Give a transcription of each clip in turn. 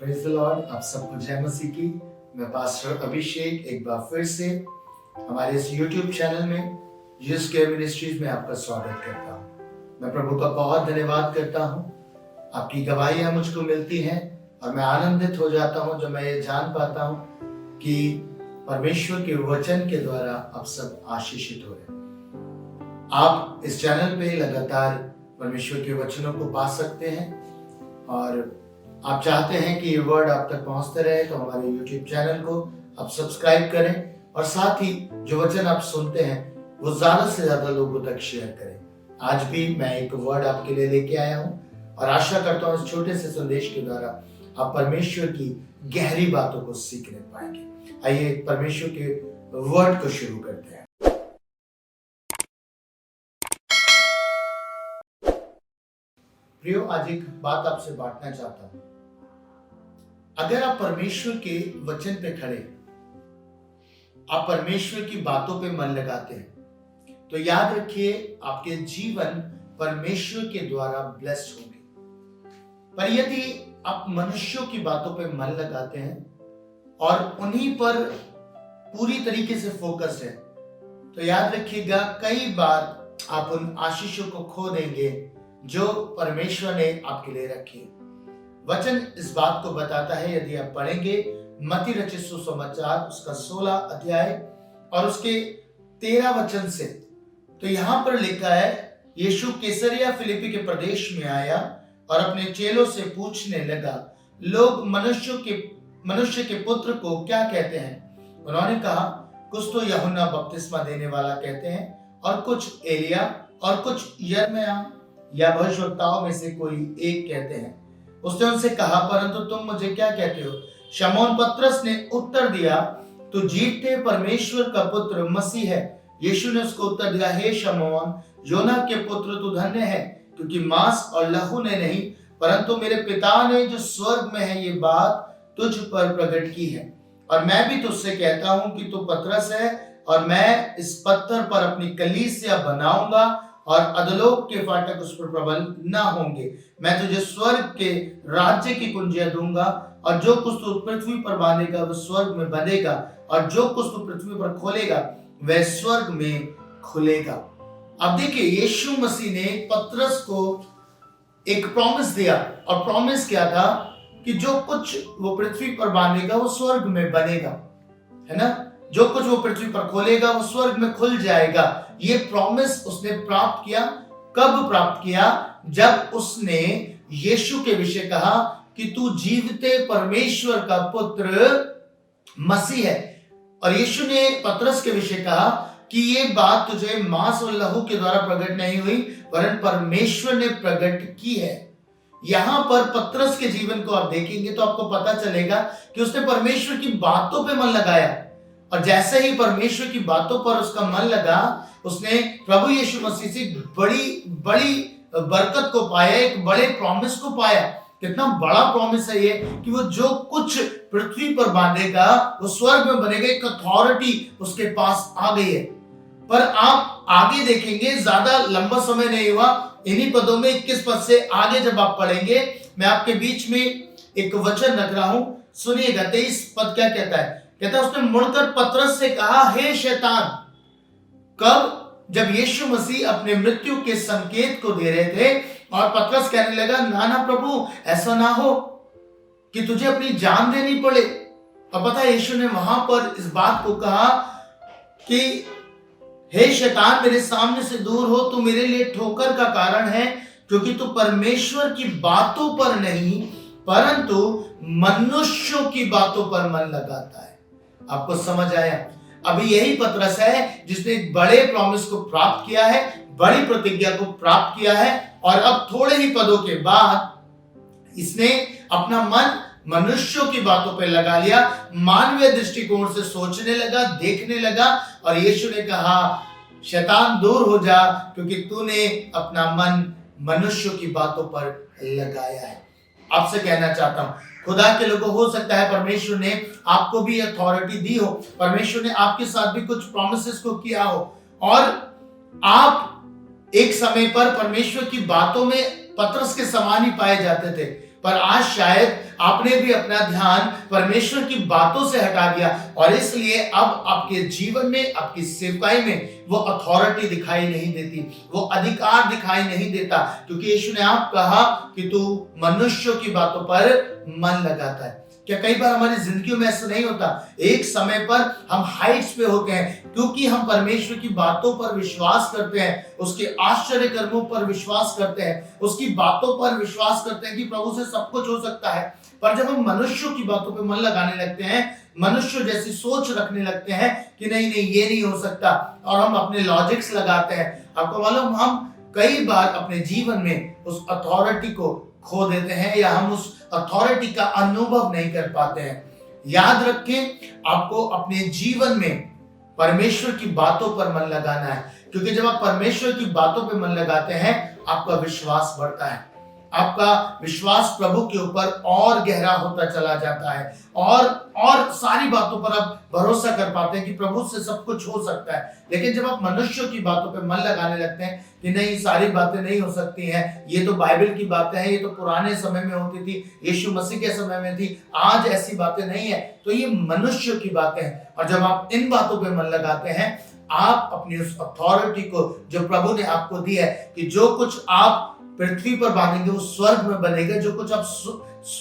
Praise the Lord. आप सबको जय मसीह की। मैं पास्टर अभिषेक एक बार फिर से हमारे इस YouTube चैनल में जीसस केयर मिनिस्ट्रीज में आपका स्वागत करता हूँ। मैं प्रभु का बहुत धन्यवाद करता हूँ। आपकी गवाहियाँ मुझको मिलती हैं और मैं आनंदित हो जाता हूँ जब मैं ये जान पाता हूँ कि परमेश्वर के वचन के द्वारा आप सब आशीषित हो रहे हैं। आप इस चैनल पे लगातार परमेश्वर के वचनों को पा सकते हैं और आप चाहते हैं कि ये वर्ड आप तक पहुंचते रहे तो हमारे YouTube चैनल को आप सब्सक्राइब करें और साथ ही जो वचन आप सुनते हैं वो ज्यादा से ज्यादा लोगों तक शेयर करें। आज भी मैं एक वर्ड आपके लिए लेके आया हूं और आशा करता हूं इस छोटे से संदेश के द्वारा आप परमेश्वर की गहरी बातों को सीखने पाएंगे। आइए परमेश्वर के वर्ड को शुरू करते हैं। प्रियो, आज एक बात आपसे बांटना चाहता हूं। अगर आप परमेश्वर के वचन पे खड़े, आप परमेश्वर की बातों पे मन लगाते हैं तो याद रखिए आपके जीवन परमेश्वर के द्वारा ब्लेस्ड होंगे। पर यदि आप मनुष्यों की बातों पे मन लगाते हैं और उन्हीं पर पूरी तरीके से फोकस है तो याद रखिएगा कई बार आप उन आशीषों को खो देंगे जो परमेश्वर ने आपके लिए रखी। वचन इस बात को बताता है, यदि आप पढ़ेंगे मत्ती रचित सुसमाचार उसका 16 अध्याय और उसके 13 वचन से, तो यहां पर लिखा है, यीशु कैसरिया फिलिप्पी के प्रदेश में आया और अपने चेलों से पूछने लगा, लोग मनुष्य के पुत्र को क्या कहते हैं? उन्होंने कहा, कुछ तो यूहन्ना बपतिस्मा देने वाला कहते हैं और कुछ एलिया और कुछ यिर्मयाह या भविष्यवक्ताओं में से कोई एक कहते हैं। उसने उनसे कहा, परंतु तुम मुझे क्या कहते हो? शमौन पतरस ने उत्तर दिया, तू जीवते परमेश्वर का पुत्र मसीह है। यीशु ने उसको उत्तर दिया, हे शमौन, योना के पुत्र, तू धन्य है, क्योंकि मांस और लहू ने नहीं परंतु मेरे पिता ने जो स्वर्ग में है ये बात तुझ पर प्रकट की है। और मैं भी तुझसे कहता हूं कि तू पतरस है और मैं इस पत्थर पर अपनी कलीसिया बनाऊंगा और अधोलोक के फाटक उस पर प्रबल न होंगे। मैं तुझे स्वर्ग के राज्य की कुंजियां दूंगा और जो कुछ तू पृथ्वी पर बांधेगा वह स्वर्ग में बंधेगा और जो कुछ तू पृथ्वी पर खोलेगा वह स्वर्ग में खुलेगा। अब देखिए, यीशु मसीह ने पतरस को एक प्रॉमिस दिया और प्रॉमिस क्या था कि जो कुछ वो पृथ्वी पर बांधेगा वो स्वर्ग में बनेगा, है ना? जो कुछ वो पृथ्वी पर खोलेगा वो स्वर्ग में खुल जाएगा। ये प्रॉमिस उसने प्राप्त किया। कब प्राप्त किया? जब उसने यीशु के विषय कहा कि तू जीवते परमेश्वर का पुत्र मसीह है। और यीशु ने पतरस के विषय कहा कि ये बात तुझे मांस और लहू के द्वारा प्रकट नहीं हुई वरन परमेश्वर ने प्रकट की है। यहां पर पतरस के जीवन को आप देखेंगे तो आपको पता चलेगा कि उसने परमेश्वर की बातों पे मन लगाया और जैसे ही परमेश्वर की बातों पर उसका मन लगा, उसने प्रभु यीशु मसीह से बड़ी बरकत को पाया, एक बड़े प्रॉमिस को पाया। कितना बड़ा प्रॉमिस है ये कि वो जो कुछ पृथ्वी पर बांधेगा वो स्वर्ग में बनेगा। एक अथॉरिटी उसके पास आ गई है। पर आप आगे देखेंगे, ज्यादा लंबा समय नहीं हुआ, इन्हीं पदों में 21 पद से आगे जब आप पढ़ेंगे, मैं आपके बीच में एक वचन रख रहा हूं, सुनिएगा। 23 पद क्या कहता है? कहता है, उसने मुड़कर पतरस से कहा, हे शैतान। कब? जब यीशु मसीह अपने मृत्यु के संकेत को दे रहे थे और पतरस कहने लगा, ना प्रभु, ऐसा ना हो कि तुझे अपनी जान देनी पड़े। और पता है, यीशु ने वहां पर इस बात को कहा कि हे शैतान, मेरे सामने से दूर हो, तू मेरे लिए ठोकर का कारण है, क्योंकि तू परमेश्वर की बातों पर नहीं परंतु मनुष्यों की बातों पर मन लगाता है। आपको समझ आया? अभी यही पतरस है जिसने एक बड़े प्रॉमिस को प्राप्त किया है, बड़ी प्रतिज्ञा को प्राप्त किया है और अब थोड़े ही पदों के बाद इसने अपना मन मनुष्यों की बातों पर लगा लिया, मानवीय दृष्टिकोण से सोचने लगा, देखने लगा। और यीशु ने कहा, शैतान दूर हो जा, क्योंकि तूने अपना मन मनुष्यों की बातों पर लगाया है। आपसे कहना चाहता हूं, खुदा के लोगों, हो सकता है परमेश्वर ने आपको भी अथॉरिटी दी हो, परमेश्वर ने आपके साथ भी कुछ प्रॉमिसेस को किया हो और आप एक समय पर परमेश्वर की बातों में पतरस के समान ही पाए जाते थे। पर आज शायद आपने भी अपना ध्यान परमेश्वर की बातों से हटा दिया और इसलिए अब आपके जीवन में, आपकी सेवकाई में वो अथॉरिटी दिखाई नहीं देती, वो अधिकार दिखाई नहीं देता, क्योंकि यीशु ने आप कहा कि तू मनुष्यों की बातों पर मन लगाता है। क्या कई बार हमारी जिंदगियों में ऐसा नहीं होता? एक समय पर हम हाइट्स पे होते हैं क्योंकि हम परमेश्वर की बातों पर विश्वास करते हैं, उसके आश्चर्य कर्मों पर विश्वास करते हैं, उसकी बातों पर विश्वास करते हैं कि प्रभु से सब कुछ हो सकता है। पर जब हम मनुष्यों की बातों पे मन लगाने लगते हैं, मनुष्य जैसी सोच रखने लगते हैं कि नहीं नहीं ये नहीं हो सकता, और हम अपने लॉजिक्स लगाते हैं, आपको मालूम हम कई बार अपने जीवन में उस अथॉरिटी को खो देते हैं या हम उस अथॉरिटी का अनुभव नहीं कर पाते हैं। याद रखें, आपको अपने जीवन में परमेश्वर की बातों पर मन लगाना है, क्योंकि जब आप परमेश्वर की बातों पर मन लगाते हैं आपका विश्वास बढ़ता है, आपका विश्वास प्रभु के ऊपर और गहरा होता चला जाता है और सारी बातों पर आप भरोसा कर पाते हैं कि प्रभु से सब कुछ हो सकता है। लेकिन जब आप मनुष्यों की बातों पे मन लगाने लगते हैं कि नहीं सारी बातें नहीं हो सकती हैं, ये तो बाइबल की बातें हैं, ये तो पुराने समय में होती थी, यीशु मसीह के समय में थी, आज ऐसी बातें नहीं है, तो ये मनुष्यों की बातें हैं। और जब आप इन बातों पे मन लगाते हैं, आप अपनी उस अथॉरिटी को जो प्रभु ने आपको दी है कि जो कुछ आप पृथ्वी पर बांधेंगे वो स्वर्ग में बनेगा, जो कुछ आप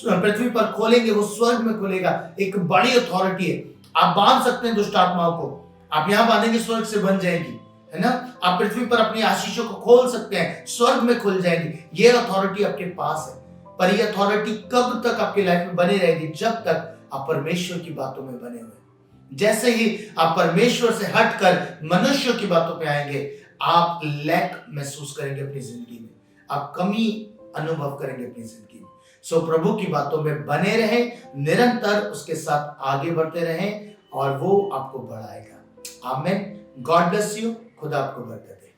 पृथ्वी पर खोलेंगे वो स्वर्ग में खुलेगा। एक बड़ी अथॉरिटी है। आप बांध सकते हैं दुष्ट आत्माओं को, आप यहाँ बांधेंगे स्वर्ग से बन जाएगी, है ना। आप पृथ्वी पर अपनी आशीषों को खोल सकते हैं, स्वर्ग में खुल जाएगी। ये अथॉरिटी आपके पास है। पर ये अथॉरिटी कब तक आपकी लाइफ में बनी रहेगी? जब तक आप परमेश्वर की बातों में बने हुए। जैसे ही आप परमेश्वर से हटकर मनुष्यों की बातों पे आएंगे, आप लैक महसूस करेंगे अपनी जिंदगी में, आप कमी अनुभव करेंगे अपनी जिंदगी में। सो प्रभु की बातों में बने रहें, निरंतर उसके साथ आगे बढ़ते रहें और वो आपको बढ़ाएगा। आमीन। God bless you. खुदा आपको बरकत दे।